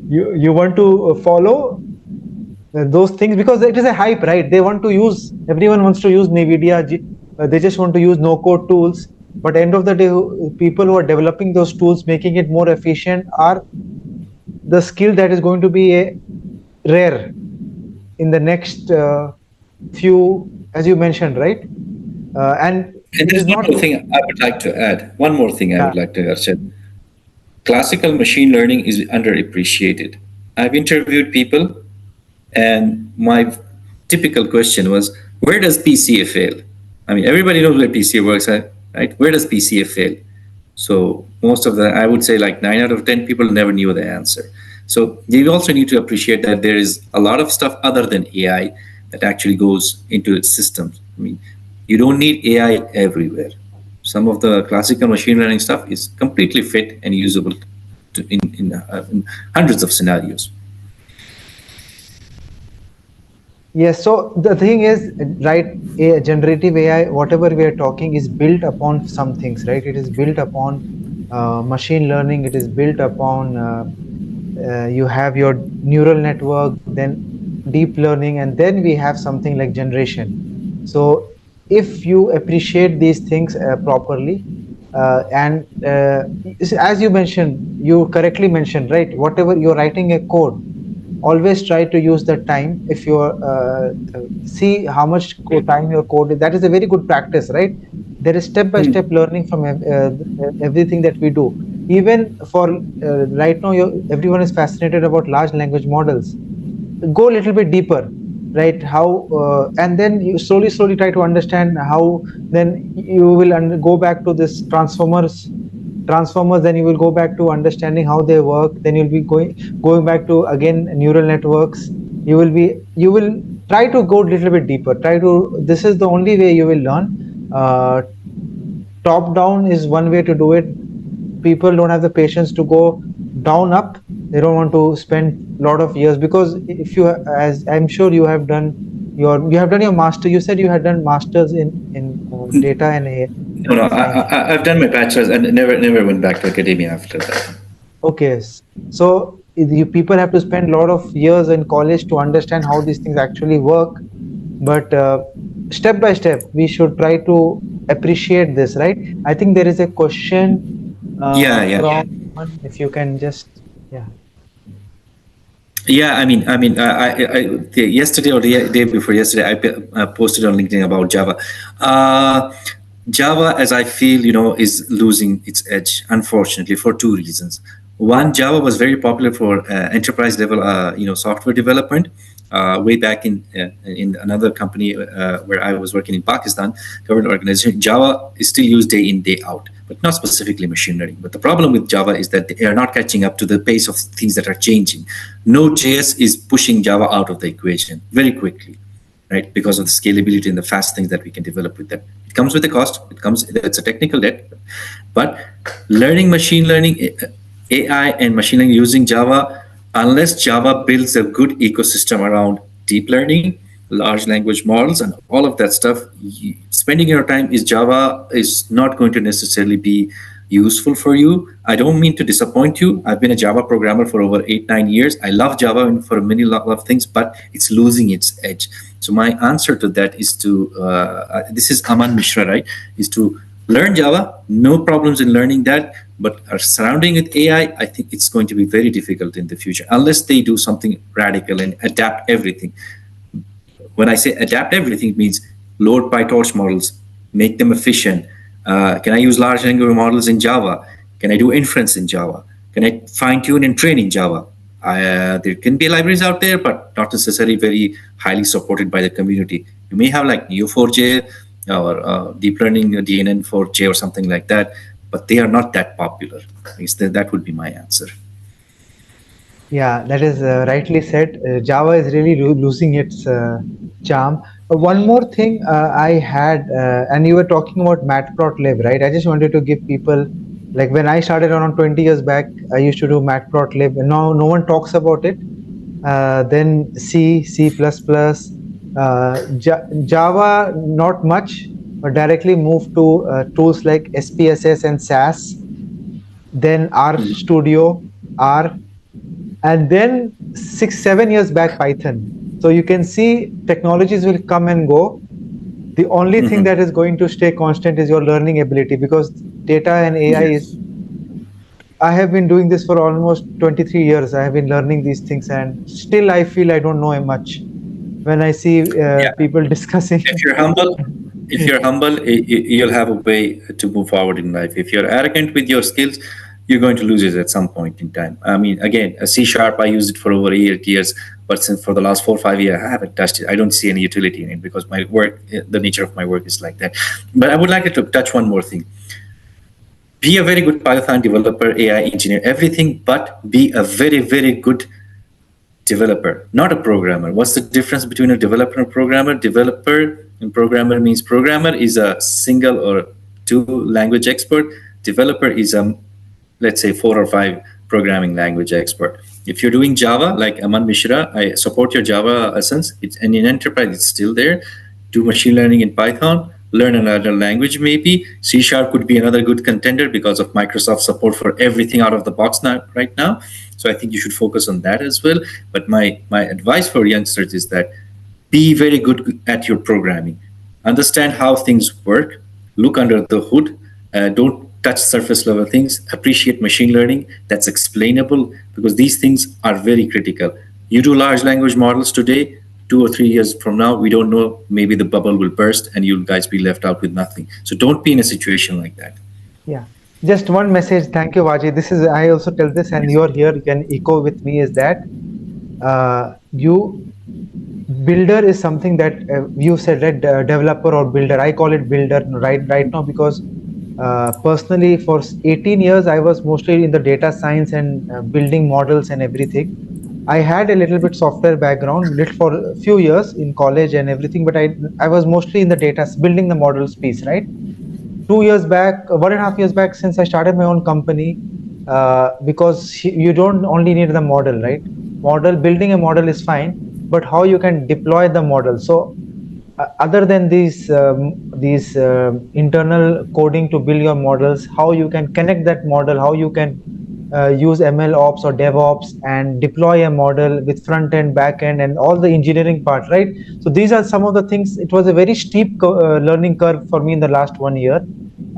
Speaker 1: you want to follow those things because it is a hype, right? Everyone wants to use NVIDIA. They just want to use no-code tools. But end of the day, people who are developing those tools, making it more efficient, are the skill that is going to be rare in the next few, as you mentioned, right? And
Speaker 2: there's one more thing I would like to add. One more thing I would like to add. Classical machine learning is underappreciated. I've interviewed people, and my typical question was, where does PCA fail? I mean, everybody knows where PCA works, right? Where does PCA fail? So most of I would say like 9 out of 10 people never knew the answer. So you also need to appreciate that there is a lot of stuff other than AI that actually goes into systems. I mean, you don't need AI everywhere. Some of the classical machine learning stuff is completely fit and usable in hundreds of scenarios.
Speaker 1: Yes, so the thing is, right, a generative AI, whatever we are talking, is built upon some things, right? It is built upon machine learning. It is built upon you have your neural network, then deep learning, and then we have something like generation. So if you appreciate these things properly, and as you mentioned, you correctly mentioned, right? Whatever you're writing a code, always try to use the time. If you see how much time your code is, that is a very good practice, right? There is step by step learning from everything that we do. Even for right now, everyone is fascinated about large language models. Go a little bit deeper, right? How and then you slowly try to understand how. Then you will go back to this transformers, then you will go back to understanding how they work. Then you'll be going back to again neural networks. You will try to go a little bit deeper. Try to This is the only way you will learn. uh, Top down is one way to do it. People don't have the patience to go down up. They don't want to spend a lot of years, because if you, as I'm sure you have done your master. You said you had done masters in data and AI
Speaker 2: No, no,
Speaker 1: science.
Speaker 2: I've done my bachelor's and never went back to academia after that.
Speaker 1: Okay, so you people have to spend a lot of years in college to understand how these things actually work. But step by step, we should try to appreciate this, right? I think there is a question
Speaker 2: Yeah, yeah.
Speaker 1: from someone. If you can just, yeah.
Speaker 2: Yeah, yesterday or the day before yesterday, I posted on LinkedIn about Java. Uh, Java, as I feel, is losing its edge, unfortunately, for two reasons. One, Java was very popular for enterprise level, software development. Way back in another company where I was working in Pakistan, government organization, Java is still used day in day out, but not specifically machine learning. But the problem with Java is that they are not catching up to the pace of things that are changing. Node.js is pushing Java out of the equation very quickly, right? Because of the scalability and the fast things that we can develop with them. It comes with a cost. It's a technical debt, but learning machine learning, AI, and machine learning using Java, unless Java builds a good ecosystem around deep learning, large language models, and all of that stuff, spending your time is Java is not going to necessarily be useful for you. I don't mean to disappoint you. I've been a Java programmer for over 8, 9 years. I love Java and for many lot of things, but it's losing its edge. So my answer to that is to this is Aman Mishra, right? Is to learn Java. No problems in learning that, but surrounding with AI, I think it's going to be very difficult in the future unless they do something radical and adapt everything. When I say adapt everything, it means load PyTorch models, make them efficient. Can I use large language models in Java? Can I do inference in Java? Can I fine tune and train in Java? There can be libraries out there, but not necessarily very highly supported by the community. You may have like Neo4j or deep learning DNN4j or something like that, but they are not that popular. At least that would be my answer.
Speaker 1: Yeah, that is rightly said. Java is really losing its charm. One more thing I had, and you were talking about matplotlib, right? I just wanted to give people, like when I started around 20 years back, I used to do matplotlib, and now no one talks about it. Then Java, not much, but directly moved to tools like SPSS and SAS, then R Studio, R, and then 6 7 years back Python. So you can see technologies will come and go. The only thing that is going to stay constant is your learning ability, because data and AI is,
Speaker 2: Yes.
Speaker 1: I have been doing this for almost 23 years. I have been learning these things, and still I feel I don't know much when I see
Speaker 2: Yeah.
Speaker 1: people discussing.
Speaker 2: If you're humble, you'll have a way to move forward in life. If you're arrogant with your skills, you're going to lose it at some point in time. I mean, again, a C sharp, I used it for over 8 years, but since for the last 4 or 5 years, I haven't touched it. I don't see any utility in it because my work, the nature of my work is like that. But I would like to touch one more thing. Be a very good Python developer, AI engineer, everything, but be a very, very good developer, not a programmer. What's the difference between a developer and a programmer? Developer and programmer means programmer is a single or two language expert. Developer is a, let's say, four or five programming language expert. If you're doing Java, like Aman Mishra, I support your Java essence. It's, and in enterprise, it's still there. Do machine learning in Python. Learn another language, maybe. C Sharp could be another good contender because of Microsoft support for everything out of the box now, right now. So I think you should focus on that as well. But my advice for youngsters is that be very good at your programming. Understand how things work. Look under the hood. Don't touch surface level things. Appreciate machine learning that's explainable, because these things are very critical. You do large language models today, 2 or 3 years from now, we don't know. Maybe the bubble will burst and you'll guys be left out with nothing. So don't be in a situation like that.
Speaker 1: Yeah. Just one message. Thank you, Wajih. This is, I also tell this, and you're here, you can echo with me, is that you builder is something that you said, right? Developer or builder. I call it builder right now, because personally for 18 years I was mostly in the data science and building models and everything. I had a little bit software background lit for a few years in college and everything, but I was mostly in the data building the models piece, right? 2 years back, 1.5 years back, since I started my own company, because you don't only need the model, right? Model building a model is fine, but how you can deploy the model. So other than these internal coding to build your models, how you can connect that model, how you can use ML ops or DevOps and deploy a model with front end, back end, and all the engineering part, right? So these are some of the things. It was a very steep learning curve for me in the last 1 year,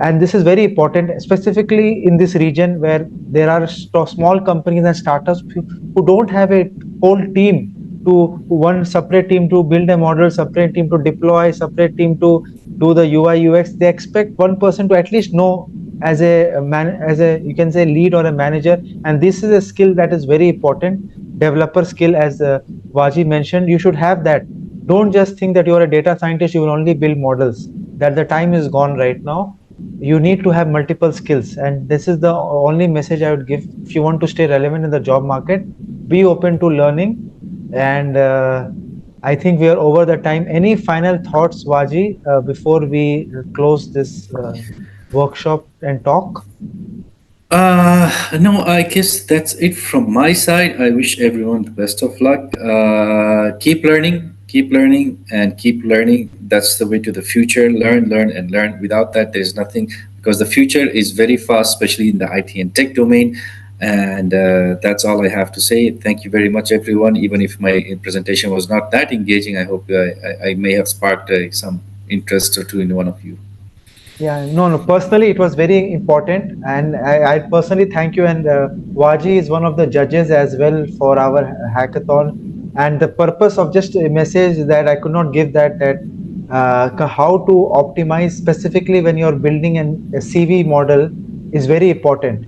Speaker 1: and this is very important, specifically in this region where there are small companies and startups who don't have a whole team, to one separate team to build a model, separate team to deploy, separate team to do the UI UX. They expect one person to at least know as a man, as a, you can say, lead or a manager, and this is a skill that is very important. Developer skill, as Wajih mentioned, you should have that. Don't just think that you are a data scientist, you will only build models. That the time is gone right now. You need to have multiple skills, and this is the only message I would give. If you want to stay relevant in the job market, be open to learning. And I think we are over the time. Any final thoughts, Wajih, before we close this workshop and talk?
Speaker 2: No, I guess that's it from my side. I wish everyone the best of luck. Keep learning, and keep learning. That's the way to the future. Learn, and learn. Without that, there's nothing, because the future is very fast, especially in the IT and tech domain. And that's all I have to say. Thank you very much, everyone. Even if my presentation was not that engaging, I hope I may have sparked some interest or two in one of you.
Speaker 1: Yeah, no, no. Personally, it was very important, and I personally thank you. And Waji is one of the judges as well for our hackathon. And the purpose of just a message that I could not give, that how to optimize specifically when you're building a CV model is very important.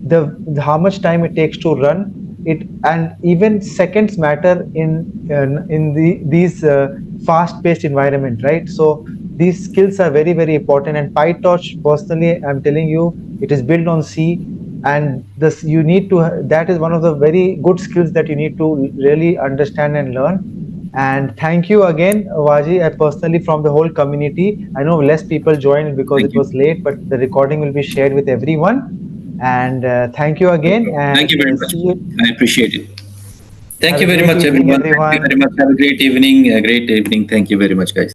Speaker 1: The how much time it takes to run it, and even seconds matter in these fast-paced environment, right? So these skills are very, very important. And PyTorch, personally, I'm telling you, it is built on C, and this you need to. That is one of the very good skills that you need to really understand and learn. And thank you again, Waji. I personally, from the whole community, I know less people joined because
Speaker 2: Thank
Speaker 1: it
Speaker 2: you.
Speaker 1: was late, but the recording will be shared with everyone. And thank you again,
Speaker 2: Thank you
Speaker 1: and
Speaker 2: very much.
Speaker 1: see you.
Speaker 2: I appreciate it. Thank
Speaker 1: Have
Speaker 2: you
Speaker 1: a
Speaker 2: very
Speaker 1: great
Speaker 2: much,
Speaker 1: evening,
Speaker 2: everyone. Thank you very
Speaker 1: everyone.
Speaker 2: much. Have a great evening. A great evening. Thank you very much, guys.